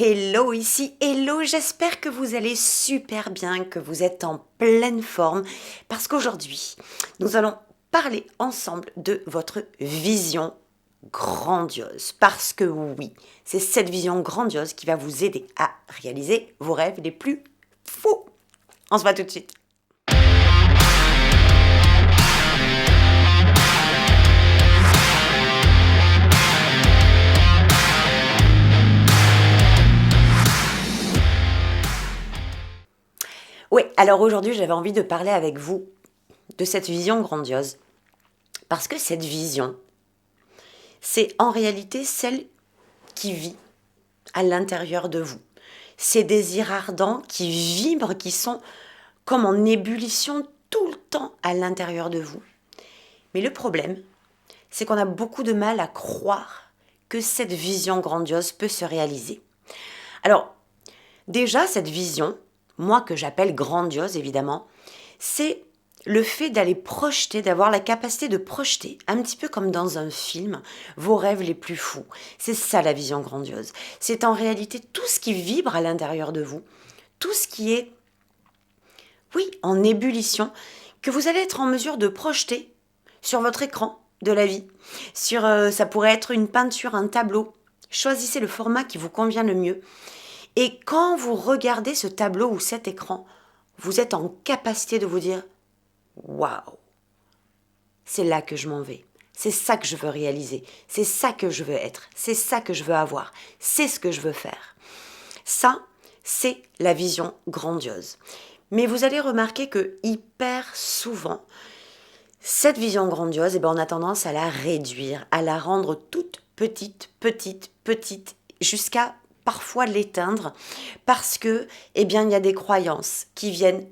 Hello ici, hello, j'espère que vous allez super bien, que vous êtes en pleine forme, parce qu'aujourd'hui, nous allons parler ensemble de votre vision grandiose. Parce que oui, c'est cette vision grandiose qui va vous aider à réaliser vos rêves les plus fous. On se voit tout de suite. Oui, alors aujourd'hui, j'avais envie de parler avec vous de cette vision grandiose. Parce que cette vision, c'est en réalité celle qui vit à l'intérieur de vous. Ces désirs ardents qui vibrent, qui sont comme en ébullition tout le temps à l'intérieur de vous. Mais le problème, c'est qu'on a beaucoup de mal à croire que cette vision grandiose peut se réaliser. Alors, déjà, cette vision, moi que j'appelle grandiose évidemment, c'est le fait d'aller projeter, d'avoir la capacité de projeter, un petit peu comme dans un film, vos rêves les plus fous. C'est ça la vision grandiose. C'est en réalité tout ce qui vibre à l'intérieur de vous, tout ce qui est, oui, en ébullition, que vous allez être en mesure de projeter sur votre écran de la vie. Ça pourrait être une peinture, un tableau. Choisissez le format qui vous convient le mieux. Et quand vous regardez ce tableau ou cet écran, vous êtes en capacité de vous dire « Waouh, c'est là que je m'en vais. C'est ça que je veux réaliser. C'est ça que je veux être. C'est ça que je veux avoir. C'est ce que je veux faire. » Ça, c'est la vision grandiose. Mais vous allez remarquer que hyper souvent, cette vision grandiose, on a tendance à la réduire, à la rendre toute petite, petite, petite, jusqu'à parfois l'éteindre, parce que, il y a des croyances qui viennent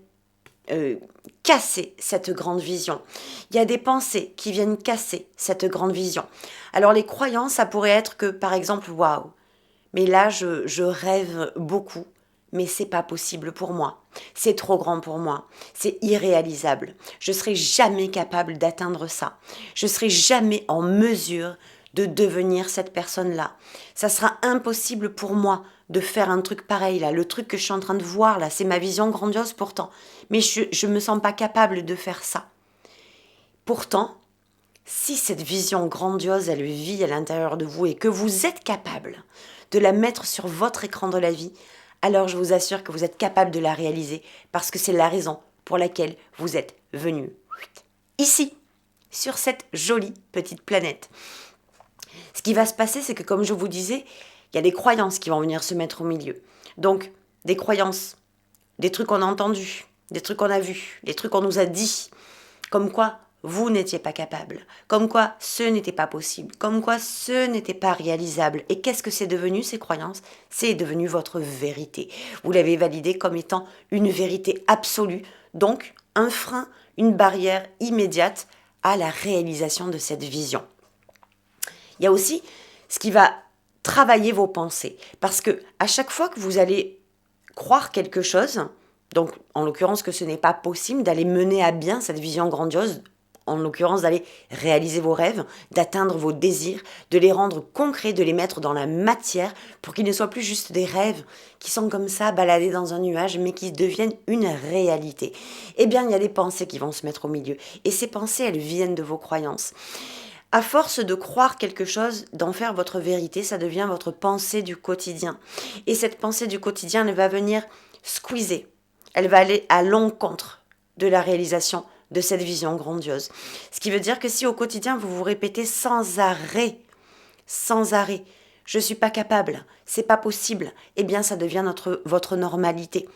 casser cette grande vision. Il y a des pensées qui viennent casser cette grande vision. Alors les croyances, ça pourrait être que, par exemple, waouh, mais là je rêve beaucoup, mais c'est pas possible pour moi. C'est trop grand pour moi. C'est irréalisable. Je serai jamais capable d'atteindre ça. Je serai jamais en mesure de devenir cette personne-là. Ça sera impossible pour moi de faire un truc pareil là. Le truc que je suis en train de voir là, c'est ma vision grandiose pourtant. Mais je me sens pas capable de faire ça. Pourtant, si cette vision grandiose, elle vit à l'intérieur de vous et que vous êtes capable de la mettre sur votre écran de la vie, alors je vous assure que vous êtes capable de la réaliser parce que c'est la raison pour laquelle vous êtes venu ici, sur cette jolie petite planète. Ce qui va se passer, c'est que comme je vous disais, il y a des croyances qui vont venir se mettre au milieu. Donc, des croyances, des trucs qu'on a entendus, des trucs qu'on a vus, des trucs qu'on nous a dit, comme quoi vous n'étiez pas capable, comme quoi ce n'était pas possible, comme quoi ce n'était pas réalisable. Et qu'est-ce que c'est devenu ces croyances? C'est devenu votre vérité. Vous l'avez validé comme étant une vérité absolue, donc un frein, une barrière immédiate à la réalisation de cette vision. Il y a aussi ce qui va travailler vos pensées, parce que à chaque fois que vous allez croire quelque chose, donc en l'occurrence que ce n'est pas possible d'aller mener à bien cette vision grandiose, en l'occurrence d'aller réaliser vos rêves, d'atteindre vos désirs, de les rendre concrets, de les mettre dans la matière pour qu'ils ne soient plus juste des rêves qui sont comme ça baladés dans un nuage, mais qui deviennent une réalité. Il y a des pensées qui vont se mettre au milieu. Et ces pensées, elles viennent de vos croyances. À force de croire quelque chose, d'en faire votre vérité, ça devient votre pensée du quotidien. Et cette pensée du quotidien, elle va venir squeezer. Elle va aller à l'encontre de la réalisation de cette vision grandiose. Ce qui veut dire que si au quotidien, vous vous répétez sans arrêt, je suis pas capable, c'est pas possible, ça devient votre normalité.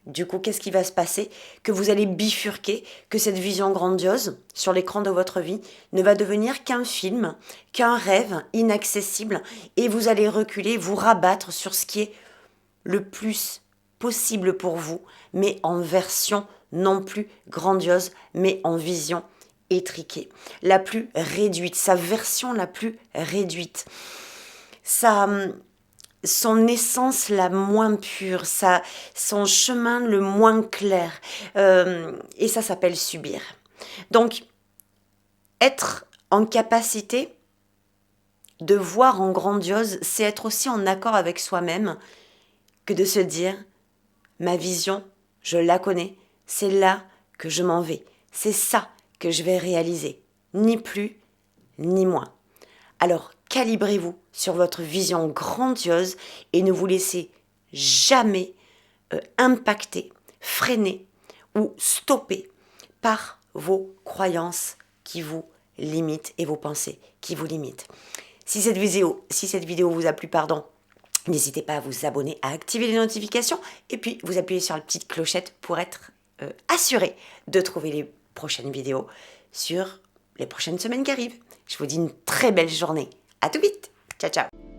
Du coup, qu'est-ce qui va se passer? Que vous allez bifurquer, que cette vision grandiose sur l'écran de votre vie ne va devenir qu'un film, qu'un rêve inaccessible, et vous allez reculer, vous rabattre sur ce qui est le plus possible pour vous, mais en version non plus grandiose, mais en vision étriquée, la plus réduite, sa version la plus réduite. Son essence la moins pure, son chemin le moins clair. Et ça s'appelle subir. Donc, être en capacité de voir en grandiose, c'est être aussi en accord avec soi-même que de se dire, ma vision, je la connais, c'est là que je m'en vais, c'est ça que je vais réaliser, ni plus, ni moins. Alors, calibrez-vous sur votre vision grandiose et ne vous laissez jamais impacter, freiner ou stopper par vos croyances qui vous limitent et vos pensées qui vous limitent. Si cette vidéo vous a plu, n'hésitez pas à vous abonner, à activer les notifications et puis vous appuyez sur la petite clochette pour être assuré de trouver les prochaines vidéos sur les prochaines semaines qui arrivent. Je vous dis une très belle journée. À tout vite. Ciao, ciao.